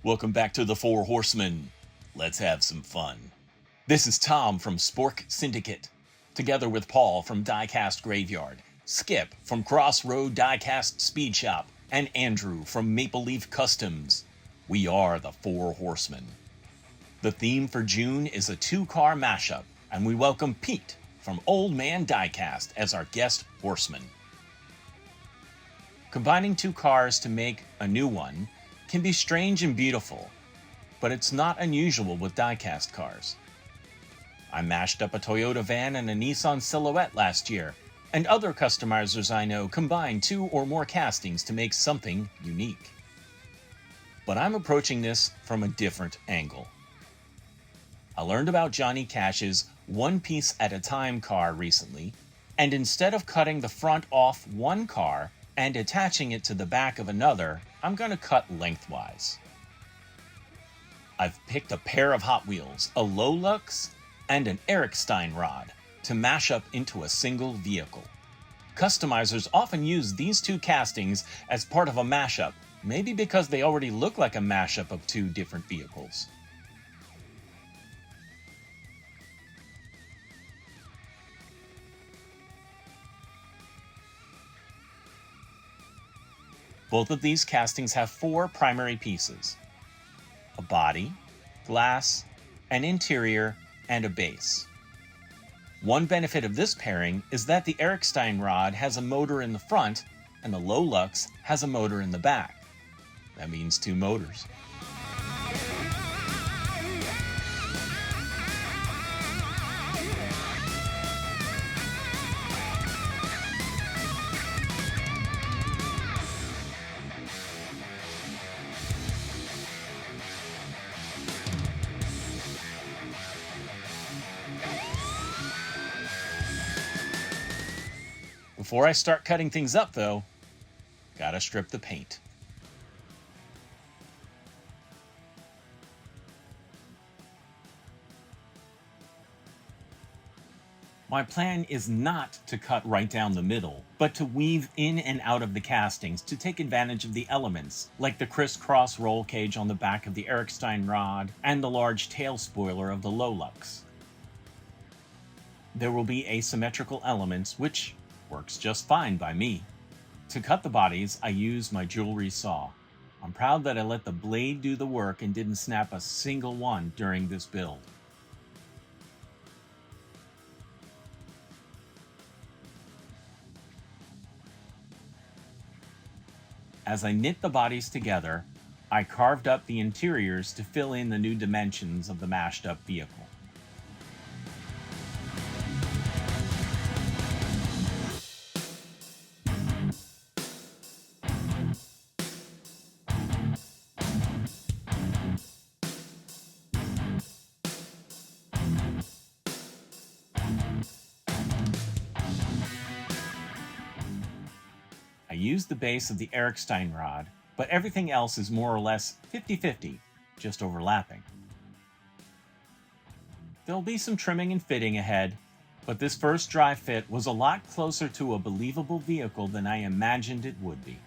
Welcome back to the Four Horsemen. Let's have some fun. This is Tom from Spork Syndicate, together with Paul from Diecast Graveyard, Skip from Crossroad Diecast Speed Shop, and Andrew from Maple Leaf Customs. We are the Four Horsemen. The theme for June is a two-car mashup, and we welcome Pete from Old Man Diecast as our guest horseman. Combining two cars to make a new one can be strange and beautiful, but it's not unusual with diecast cars. I mashed up a Toyota van and a Nissan Silhouette last year, and other customizers I know combine two or more castings to make something unique. But I'm approaching this from a different angle. I learned about Johnny Cash's one piece at a time car recently, and instead of cutting the front off one car and attaching it to the back of another, I'm going to cut lengthwise. I've picked a pair of Hot Wheels, a Lolux and an Erikstein Rod to mash up into a single vehicle. Customizers often use these two castings as part of a mashup, maybe because they already look like a mashup of two different vehicles. Both of these castings have four primary pieces: a body, glass, an interior, and a base. One benefit of this pairing is that the Erikstein Rod has a motor in the front and the Lolux has a motor in the back. That means two motors. Before I start cutting things up though, gotta strip the paint. My plan is not to cut right down the middle, but to weave in and out of the castings to take advantage of the elements, like the crisscross roll cage on the back of the Erikstein Rod and the large tail spoiler of the Lolux. There will be asymmetrical elements, which works just fine by me. To cut the bodies, I use my jewelry saw. I'm proud that I let the blade do the work and didn't snap a single one during this build. As I knit the bodies together, I carved up the interiors to fill in the new dimensions of the mashed up vehicle. I used the base of the Erikstein Rod, but everything else is more or less 50-50, just overlapping. There'll be some trimming and fitting ahead, but this first dry fit was a lot closer to a believable vehicle than I imagined it would be.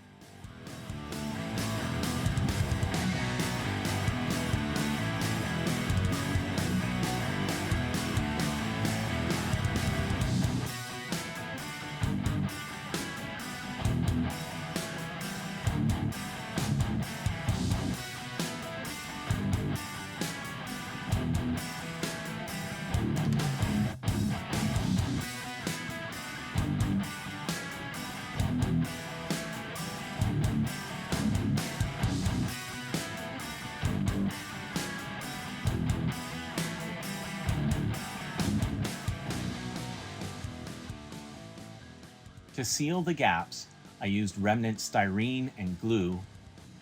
To seal the gaps, I used remnant styrene and glue,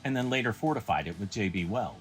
and then later fortified it with JB Weld.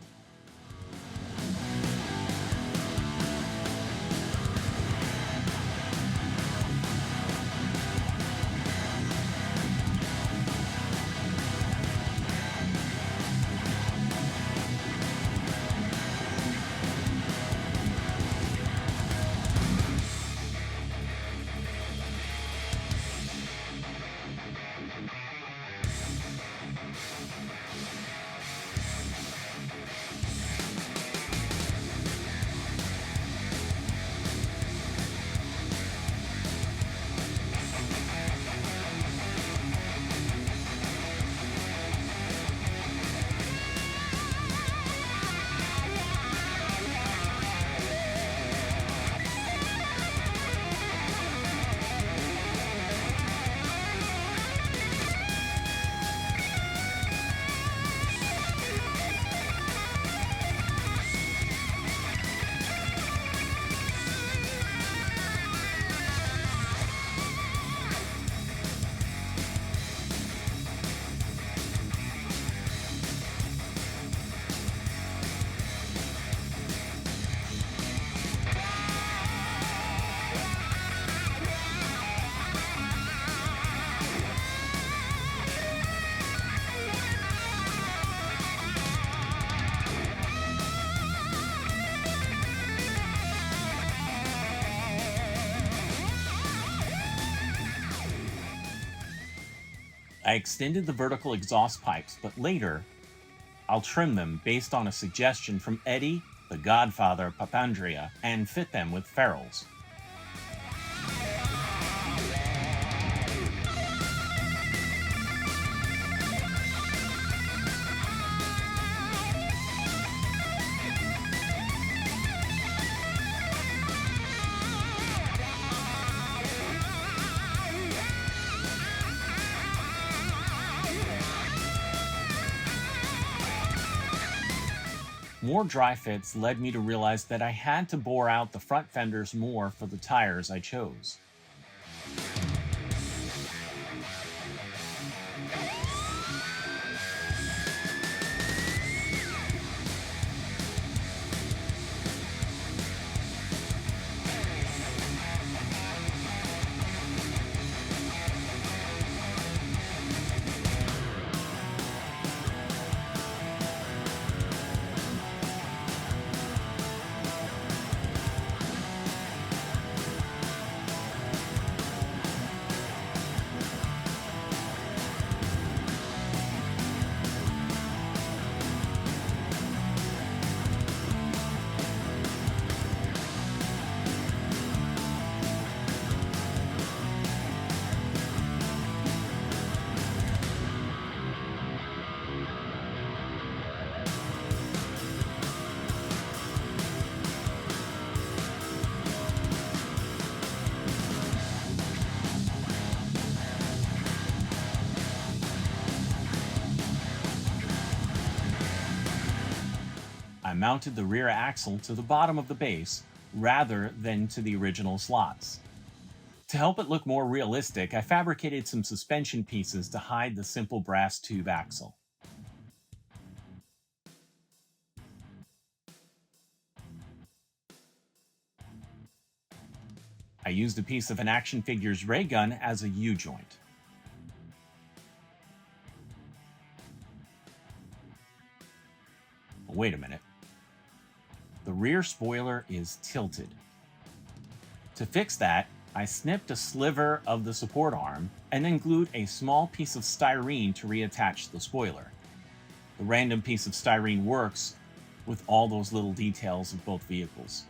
I extended the vertical exhaust pipes, but later, I'll trim them based on a suggestion from Eddie, the godfather of Papandrea, and fit them with ferrules. More dry fits led me to realize that I had to bore out the front fenders more for the tires I chose. I mounted the rear axle to the bottom of the base rather than to the original slots. To help it look more realistic, I fabricated some suspension pieces to hide the simple brass tube axle. I used a piece of an action figure's ray gun as a U-joint. Wait a minute. The rear spoiler is tilted. To fix that, I snipped a sliver of the support arm and then glued a small piece of styrene to reattach the spoiler. The random piece of styrene works with all those little details of both vehicles.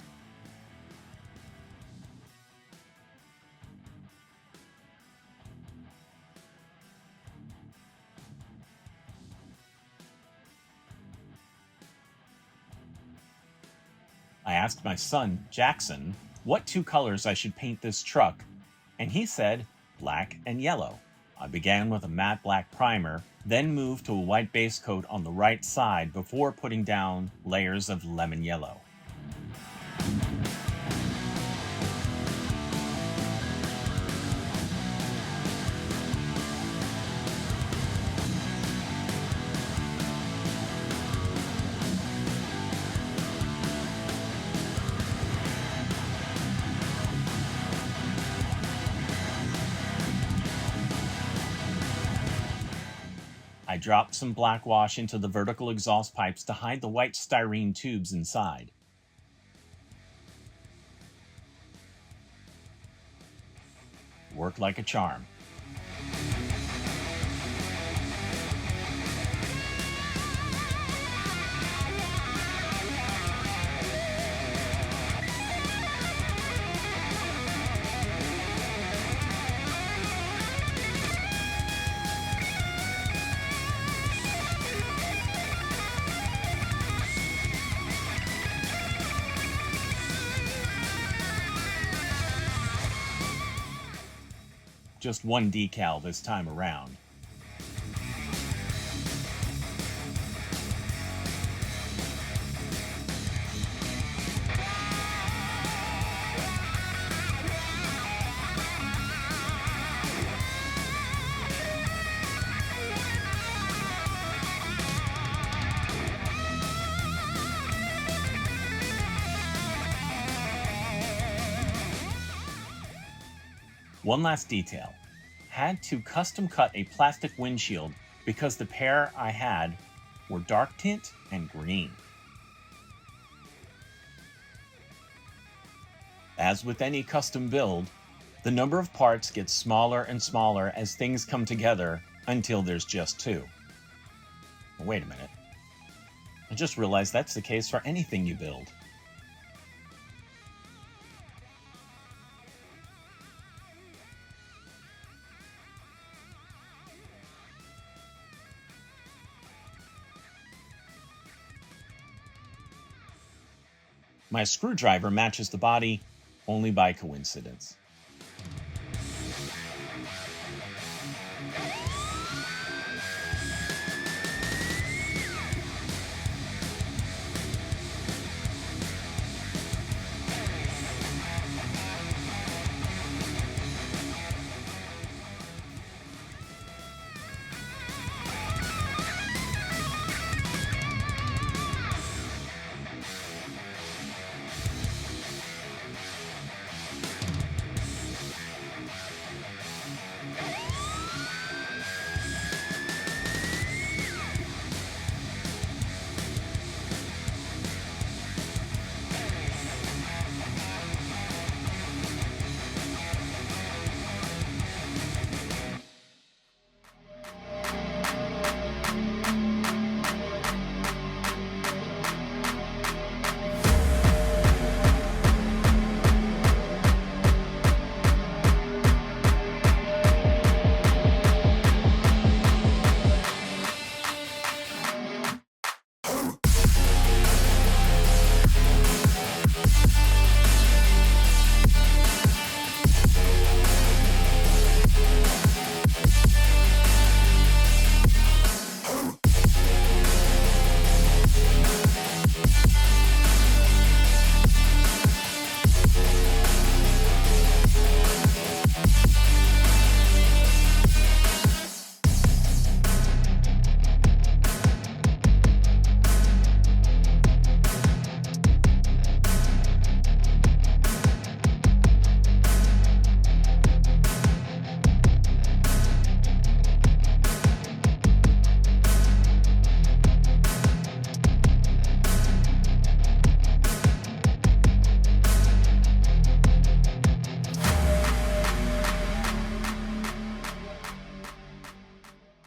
I asked my son, Jackson, what two colors I should paint this truck, and he said black and yellow. I began with a matte black primer, then moved to a white base coat on the right side before putting down layers of lemon yellow. I dropped some black wash into the vertical exhaust pipes to hide the white styrene tubes inside. Worked like a charm. Just one decal this time around. One last detail. Had to custom cut a plastic windshield because the pair I had were dark tint and green. As with any custom build, the number of parts gets smaller and smaller as things come together until there's just two. Wait a minute. I just realized that's the case for anything you build. My screwdriver matches the body only by coincidence.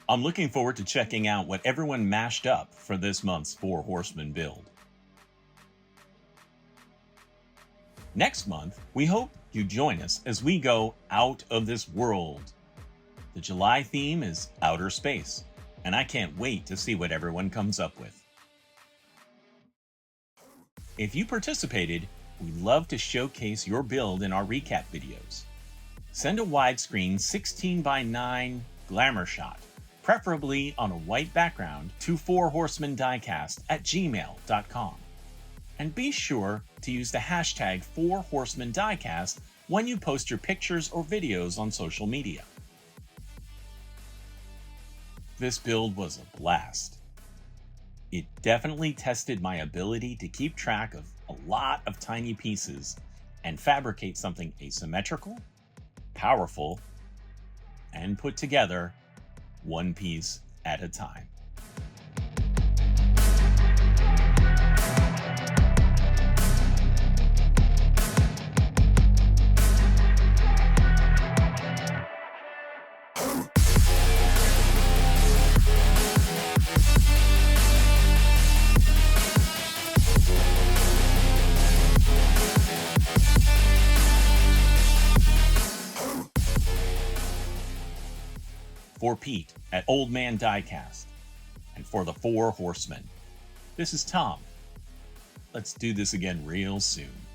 I'm looking forward to checking out what everyone mashed up for this month's 4 Horsemen build. Next month, we hope you join us as we go out of this world. The July theme is outer space, and I can't wait to see what everyone comes up with. If you participated, we'd love to showcase your build in our recap videos. Send a widescreen 16:9 glamour shot, preferably on a white background, to 4horsemendiecast@gmail.com. And be sure to use the hashtag 4horsemendiecast when you post your pictures or videos on social media. This build was a blast. It definitely tested my ability to keep track of a lot of tiny pieces and fabricate something asymmetrical, powerful, and put together one piece at a time. For Pete at Old Man Diecast, and for the 4 Horsemen, this is Tom. Let's do this again real soon.